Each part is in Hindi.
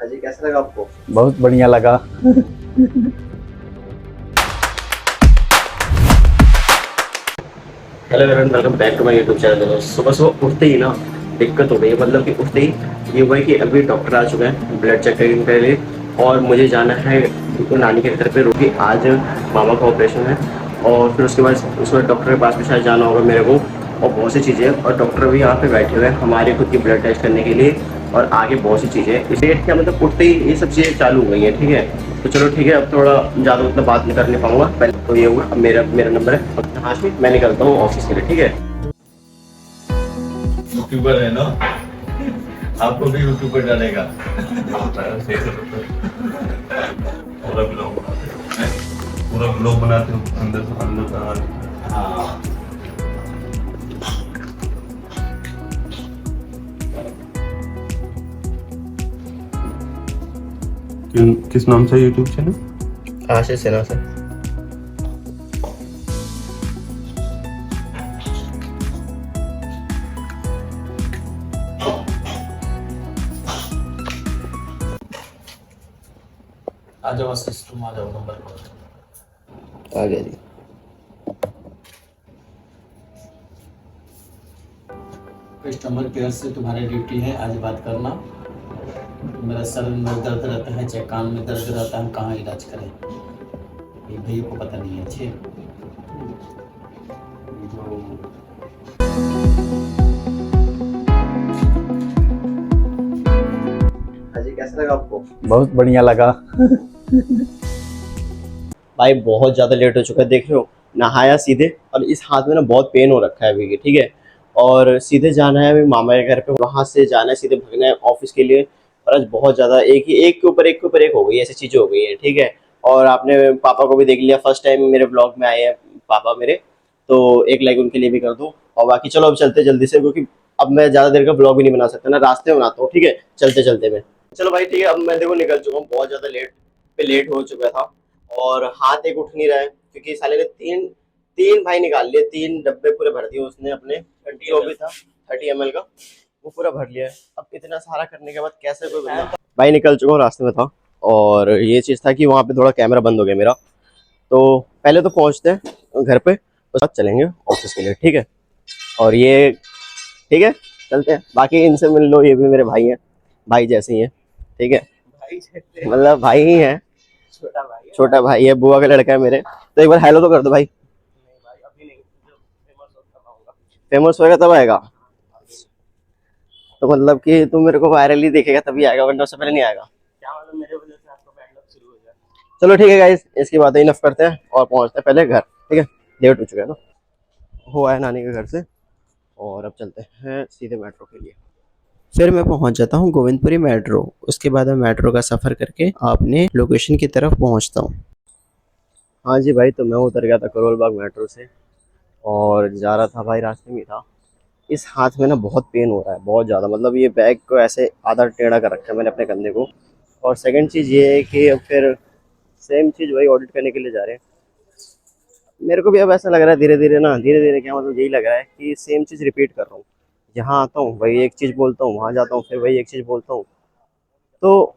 हाँ जी, कैसा लगा आपको? बहुत बढ़िया लगा। Hello everyone, welcome back to my YouTube channel. सुबह सुबह उठते ही ना दिक्कत हो गई है, मतलब कि उठते ही ये हुआ है कि अभी डॉक्टर आ चुका है ब्लड चेक करने के लिए और मुझे जाना है तो नानी के घर पे, रोकी आज मामा का ऑपरेशन है और फिर उसके बाद उसमें डॉक्टर के पास भी शायद जाना होगा मेरे को और बहुत सी चीज़ें। और डॉक्टर भी यहाँ पे बैठे हुए हैं हमारे खुद की ब्लड टेस्ट करने के लिए और आगे बहुत सी चीज़ें। इसलिए क्या मतलब उठते ही ये सब चीज़ें चालू हो गई हैं, ठीक है। तो चलो ठीक है, अब थोड़ा ज़्यादा मतलब बात नहीं कर नहीं पाऊंगा। पहले तो ये हुआ, अब मेरा मेरा नंबर है हाँ, मैं निकलता हूँ ऑफिस के लिए, ठीक है। यूट्यूबर है ना, आपको भी यूट्यूब पर डालेगा। पूरा ब्लॉग बनाते हो अंदर से अंदर। हाँ, किस नाम से यूट्यूब चैनल? आशीष सिन्हा से। आ जाओ आशीष, तुम आ जाओ, नंबर करो। आ गया जी। कस्टमर केयर से तुम्हारी ड्यूटी है आज बात करना। मेरा सर में दर्द रहता है, चाहे कान में दर्द रहता है, कहाँ इलाज करें ये भैया को पता नहीं है। अच्छे हाँ जी, कैसा लगा आपको? बहुत बढ़िया लगा। भाई बहुत ज़्यादा लेट हो चुका है, देख रहे हो। नहाया सीधे और इस हाथ में ना बहुत पेन हो रखा है अभी की, ठीक है। और सीधे जाना है अभी मामा के घर पे, वहाँ से जाना है सीधे भागना है ऑफिस के लिए। और आज बहुत ज़्यादा एक के ऊपर एक हो गई है, ऐसी चीज़ें हो गई है, ठीक है। और आपने पापा को भी देख लिया, फर्स्ट टाइम मेरे ब्लॉग में आए हैं पापा मेरे, तो एक लाइक उनके लिए भी कर दो। और बाकी चलो अब चलते जल्दी से, क्योंकि अब मैं ज़्यादा देर का ब्लॉग भी नहीं बना सकता ना, रास्ते में बनाता हूँ, ठीक है। चलते चलते में चलो भाई, ठीक है। अब मैं देखो निकल चुका हूँ, बहुत ज़्यादा लेट हो चुका था और हाथ एक उठ नहीं रहा है, क्योंकि साले ने तीन तीन भाई निकाल लिए, 3 डब्बे पूरे भर दिए उसने अपने, जो भी था 30 ml का वो पूरा भर लिया है। अब इतना सारा करने के बाद कैसे कोई बंदा। भाई निकल चुका हूँ, रास्ते में था और ये चीज़ था कि वहाँ पे थोड़ा कैमरा बंद हो गया मेरा, तो पहले तो पहुँचते हैं घर पे, उसके बाद चलेंगे ऑफिस के लिए, ठीक है। और ये ठीक है, चलते हैं। बाकी इनसे मिल लो, ये भी मेरे भाई हैं, भाई जैसे ही हैं, ठीक है। मतलब भाई ही हैं, छोटा भाई है, बुआ का लड़का है मेरे। तो एक बार हेलो तो कर दो भाई। फेमस होएगा तब आएगा, तो मतलब कि तुम मेरे को वायरली देखेगा तभी आएगा, वरना उससे पहले नहीं आएगा। क्या मतलब मेरे वजह से आपका बैड लक शुरू हो जाए। चलो ठीक है गाइस, इसकी बातें इनफ करते हैं और पहुंचते हैं पहले घर, ठीक है। लेट हो चुका है ना, हो आया नानी के घर से और अब चलते हैं सीधे मेट्रो के लिए। फिर मैं पहुंच जाता हूं गोविंदपुरी मेट्रो, उसके बाद मैं मेट्रो का सफ़र करके अपने लोकेशन की तरफ पहुंचता हूं। हाँ जी भाई, तो मैं उतर गया था करोल बाग मेट्रो से और जा रहा था भाई, रास्ते में ही था। इस हाथ में ना बहुत पेन हो रहा है, बहुत ज़्यादा, मतलब ये बैग को ऐसे आधा टेढ़ा कर रखा है मैंने अपने कंधे को। और सेकंड चीज़ ये है कि अब फिर सेम चीज़ वही ऑडिट करने के लिए जा रहे हैं। मेरे को भी अब ऐसा लग रहा है धीरे धीरे ना, धीरे धीरे क्या मतलब यही लग रहा है कि सेम चीज़ रिपीट कर रहा हूँ। जहाँ आता हूँ वही एक चीज़ बोलता हूँ, वहाँ जाता हूँ फिर वही एक चीज़ बोलता हूँ। तो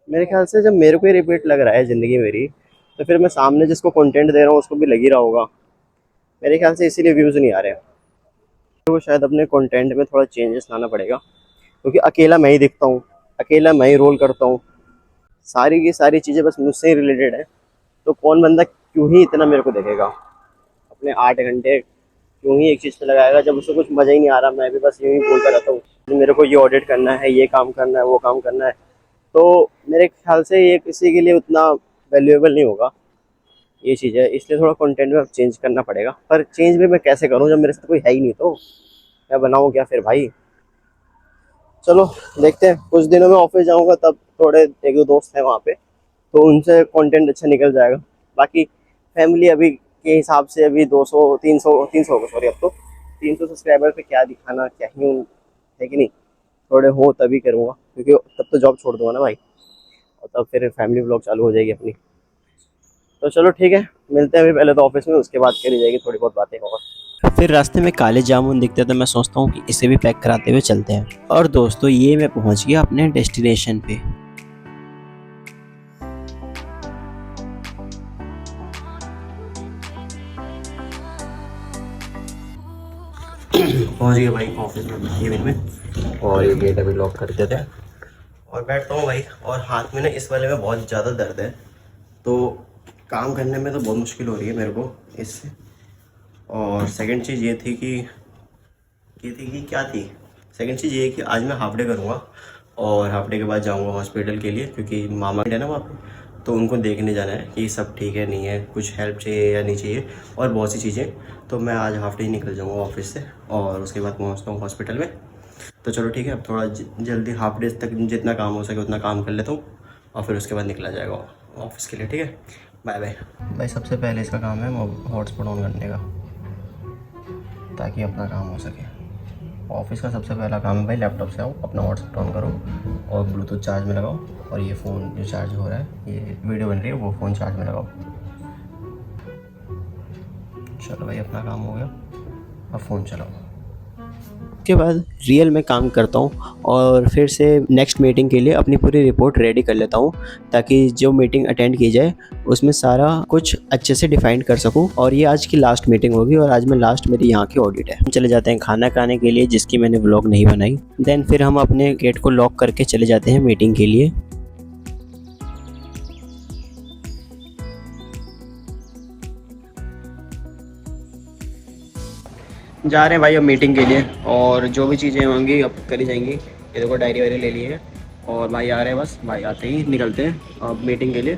मेरे ख्याल से जब मेरे को ही रिपीट लग रहा है ज़िंदगी मेरी, तो फिर मैं सामने जिसको कंटेंट दे रहा हूँ उसको भी लग ही रहा होगा। मेरे ख्याल से इसीलिए व्यूज़ नहीं आ रहे हैं। तो शायद अपने कंटेंट में थोड़ा चेंजेस लाना पड़ेगा, क्योंकि अकेला मैं ही दिखता हूँ, अकेला मैं ही रोल करता हूँ, सारी की सारी चीज़ें बस मुझसे ही रिलेटेड है। तो कौन बंदा क्यों ही इतना मेरे को देखेगा, अपने 8 घंटे क्यों ही एक चीज़ पे लगाएगा जब उसको कुछ मज़ा ही नहीं आ रहा। मैं भी बस यूँ ही बोलता रहता हूँ मेरे को ये ऑडिट करना है, ये काम करना है, वो काम करना है। तो मेरे ख्याल से ये किसी के लिए उतना वैल्यूएबल नहीं होगा ये चीज़ है, इसलिए थोड़ा कंटेंट में अब चेंज करना पड़ेगा। पर चेंज भी मैं कैसे करूँ जब मेरे साथ कोई है ही नहीं, तो मैं बनाऊँ क्या फिर भाई। चलो देखते हैं, कुछ दिनों में ऑफिस जाऊँगा तब थोड़े एक दो दोस्त हैं वहाँ पे, तो उनसे कंटेंट अच्छा निकल जाएगा। बाकी फैमिली अभी के हिसाब से अभी 200 300 होगा, सॉरी, अब तो 300 सब्सक्राइबर पे क्या दिखाना, क्या ही है कि नहीं। थोड़े हो तभी करूँगा, क्योंकि तब तो जॉब छोड़ दूँगा ना भाई, और तब फिर फैमिली व्लॉग चालू हो जाएगी अपनी। तो चलो ठीक है, मिलते हैं अभी पहले तो ऑफिस में, उसके बाद करी जाएगी थोड़ी बहुत बातें और। फिर रास्ते में काले जामुन दिखते तो मैं सोचता हूँ कि इसे भी पैक कराते हुए चलते हैं। और दोस्तों ये मैं पहुँच गया अपने डेस्टिनेशन पे। पहुंच गए भाई ऑफिस में, केबिन में, और ये गेट अभी लॉक कर देते हैं और बैठता हूँ भाई। और हाथ में ना इस वाले में बहुत ज़्यादा दर्द है, तो काम करने में तो बहुत मुश्किल हो रही है मेरे को इससे। और सेकंड चीज़ ये थी कि क्या थी, सेकंड चीज़ ये कि आज मैं हाफ डे करूँगा और हाफ डे के बाद जाऊँगा हॉस्पिटल के लिए, क्योंकि मामा है ना वहाँ पे, तो उनको देखने जाना है कि सब ठीक है नहीं है, कुछ हेल्प चाहिए या नहीं चाहिए, और बहुत सी चीज़ें। तो मैं आज हाफ डे ही निकल जाऊँगा ऑफिस से और उसके बाद पहुँचता हूँ हॉस्पिटल में। तो चलो ठीक है, अब थोड़ा जल्दी हाफ डे तक जितना काम हो सके उतना काम कर लेता हूँ और फिर उसके बाद निकला जाएगा ऑफिस के लिए। ठीक है, बाय बाय। भाई सबसे पहले इसका काम है हॉटस्पॉट ऑन करने का, ताकि अपना काम हो सके। ऑफिस का सबसे पहला काम है भाई, लैपटॉप से आओ, अपना हॉटस्पॉट ऑन करो और ब्लूटूथ चार्ज में लगाओ, और ये फ़ोन जो चार्ज हो रहा है, ये वीडियो बन रही है, वो फ़ोन चार्ज में लगाओ। चलो भाई अपना काम हो गया, अब फ़ोन चलाओ। उसके बाद रियल में काम करता हूँ और फिर से नेक्स्ट मीटिंग के लिए अपनी पूरी रिपोर्ट रेडी कर लेता हूँ, ताकि जो मीटिंग अटेंड की जाए उसमें सारा कुछ अच्छे से डिफाइन कर सकूँ। और ये आज की लास्ट मीटिंग होगी और आज में लास्ट मेरी यहाँ की ऑडिट है। हम चले जाते हैं खाना खाने के लिए, जिसकी मैंने व्लॉग नहीं बनाई। देन फिर हम अपने गेट को लॉक करके चले जाते हैं मीटिंग के लिए। जा रहे हैं भाई अब मीटिंग के लिए, और जो भी चीज़ें होंगी अब करी जाएंगी। ये देखो डायरी वायरी ले ली है और भाई आ रहे हैं, बस भाई आते ही निकलते हैं अब मीटिंग के लिए।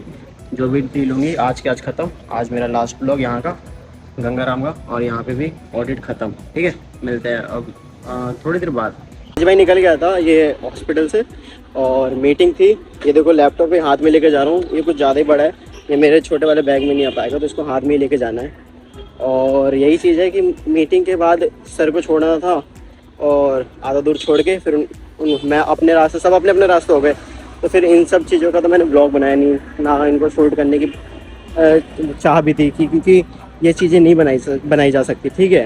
जो भी डील होंगी आज के आज ख़त्म। आज मेरा लास्ट ब्लॉग यहाँ का, गंगाराम का, और यहाँ पे भी ऑडिट ख़त्म। ठीक है, मिलते हैं अब थोड़ी देर बाद। जी भाई निकल गया था ये हॉस्पिटल से और मीटिंग थी। ये देखो लैपटॉप भी हाथ में लेके जा रहा हूँ, ये कुछ ज़्यादा ही बड़ा है, ये मेरे छोटे वाले बैग में नहीं आ पाएगा, तो इसको हाथ में ही लेके जाना है। और यही चीज़ है कि मीटिंग के बाद सर को छोड़ना था और आधा दूर छोड़ के फिर मैं अपने रास्ते, सब अपने अपने रास्ते हो गए। तो फिर इन सब चीज़ों का तो मैंने ब्लॉग बनाया नहीं, ना इनको शूट करने की चाह भी थी, क्योंकि ये चीज़ें नहीं बनाई जा सकती। ठीक है,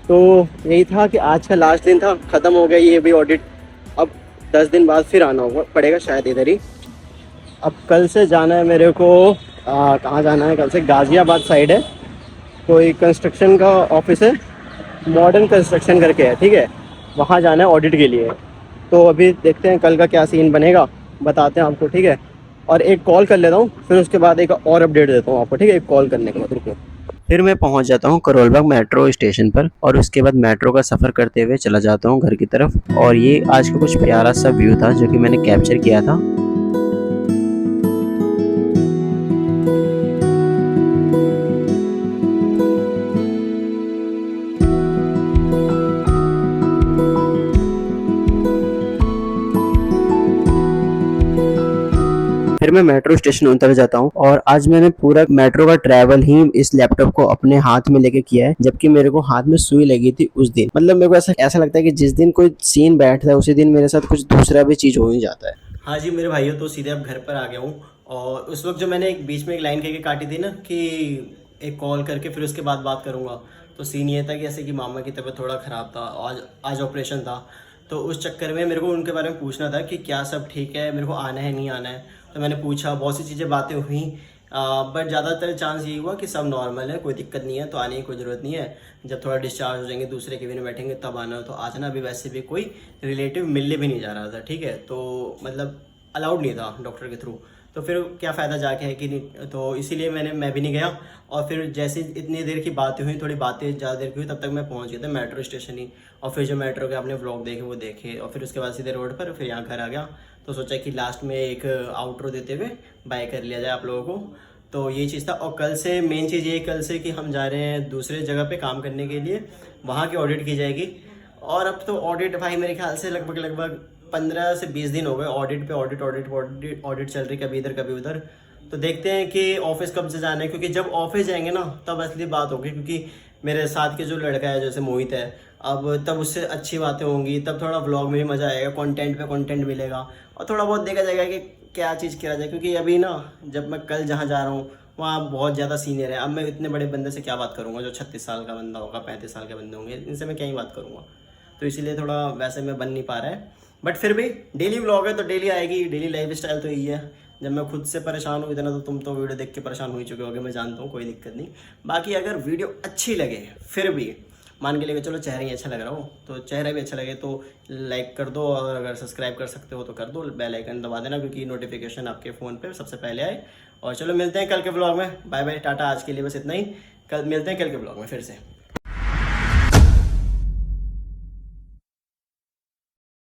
तो यही था कि आज का लास्ट दिन था, ख़त्म हो गया ये भी ऑडिट। अब 10 दिन बाद फिर आना होगा पड़ेगा शायद इधर ही। अब कल से जाना है मेरे को, कहाँ जाना है कल से, गाज़ियाबाद साइड है, कोई कंस्ट्रक्शन का ऑफिस है, मॉडर्न कंस्ट्रक्शन करके है। ठीक है, वहाँ जाना है ऑडिट के लिए। तो अभी देखते हैं कल का क्या सीन बनेगा, बताते हैं आपको। ठीक है, और एक कॉल कर लेता हूँ, फिर उसके बाद एक और अपडेट देता हूँ आपको। ठीक है, एक कॉल करने के बाद रुको। फिर मैं पहुँच जाता हूँ करोल बाग मेट्रो स्टेशन पर, और उसके बाद मेट्रो का सफ़र करते हुए चला जाता हूँ घर की तरफ। और ये आज का कुछ प्यारा सा व्यू था जो कि मैंने कैप्चर किया था। फिर मैं मेट्रो स्टेशन उतर जाता हूँ, और आज मैंने पूरा मेट्रो का ट्रैवल ही इस लैपटॉप को अपने हाथ में लेके किया है, जबकि मेरे को हाथ में सुई लगी थी उस दिन। मतलब मेरे को ऐसा लगता है कि जिस दिन कोई सीन बैठता है उसी दिन मेरे साथ कुछ दूसरा भी चीज हो ही जाता है। हाँ जी मेरे भाइयों, तो सीधे अब घर पर आ गया हूँ। और उस वक्त जो मैंने एक बीच में एक लाइन कह के काटी थी ना कि एक कॉल करके फिर उसके बाद बात करूँगा, तो सीन ये था कि ऐसे कि मामा की तबीयत थोड़ा ख़राब था, आज ऑपरेशन था, तो उस चक्कर में मेरे को उनके बारे में पूछना था कि क्या सब ठीक है, मेरे को आना है नहीं आना है। तो मैंने पूछा, बहुत सी चीज़ें बातें हुई, बट ज़्यादातर चांस यही हुआ कि सब नॉर्मल है, कोई दिक्कत नहीं है, तो आने की कोई ज़रूरत नहीं है। जब थोड़ा डिस्चार्ज हो जाएंगे, दूसरे केबिन में बैठेंगे तब आना हो तो आ जाना। अभी वैसे भी कोई रिलेटिव मिलने भी नहीं जा रहा था। ठीक है, तो मतलब अलाउड नहीं था डॉक्टर के थ्रू, तो फिर क्या फ़ायदा जाके है कि नहीं, तो इसीलिए मैं भी नहीं गया। और फिर जैसे इतनी देर की बातें हुई, थोड़ी बातें ज़्यादा देर की हुई, तब तक मैं पहुंच गया था मेट्रो स्टेशन ही। और फिर जो मेट्रो के आपने व्लॉग देखे वो देखे, और फिर उसके बाद सीधे रोड पर, फिर यहाँ घर आ गया। तो सोचा कि लास्ट में एक आउटरो देते हुए बाय कर लिया जाए आप लोगों को। तो ये चीज़ था। और कल से मेन चीज़ ये, कल से कि हम जा रहे हैं दूसरे जगह पे काम करने के लिए, वहाँ की ऑडिट की जाएगी। और अब तो ऑडिट भाई मेरे ख्याल से लगभग 15 से 20 दिन हो गए ऑडिट पे ऑडिट चल रही, कभी इधर कभी उधर। तो देखते हैं कि ऑफिस कब से जाना है, क्योंकि जब ऑफिस जाएंगे ना तब असली बात होगी। क्योंकि मेरे साथ के जो लड़का है जैसे मोहित है, अब तब उससे अच्छी बातें होंगी, तब थोड़ा व्लॉग में भी मज़ा आएगा, कंटेंट पे कंटेंट मिलेगा, और थोड़ा बहुत देखा जाएगा कि क्या चीज़ किया जाए। क्योंकि अभी ना जब मैं कल जहाँ जा रहा हूँ वहाँ बहुत ज़्यादा सीनियर है। अब मैं इतने बड़े बंदे से क्या बात करूँगा, जो 36 साल का बंदा होगा, 35 साल के बंदे होंगे, इनसे मैं क्या ही बात करूँगा। तो इसीलिए थोड़ा वैसे में बन नहीं पा रहा है। बट फिर भी डेली व्लॉग है तो डेली आएगी, डेली लाइफ स्टाइल तो यही है। जब मैं खुद से परेशान हूँ इतना, तो तुम तो वीडियो देख के परेशान हो ही चुके होगे, मैं जानता हूँ, कोई दिक्कत नहीं। बाकी अगर वीडियो अच्छी लगे फिर भी मान के लेके चलो चेहरा ही अच्छा लग रहा हो, तो चेहरा भी अच्छा लगे तो लाइक कर दो, और अगर सब्सक्राइब कर सकते हो तो कर दो, बेल आइकन दबा देना क्योंकि नोटिफिकेशन आपके फ़ोन पे सबसे पहले आए। और चलो मिलते हैं कल के ब्लॉग में, बाय बाय टाटा, आज के लिए बस इतना ही, कल मिलते हैं कल के ब्लॉग में फिर से।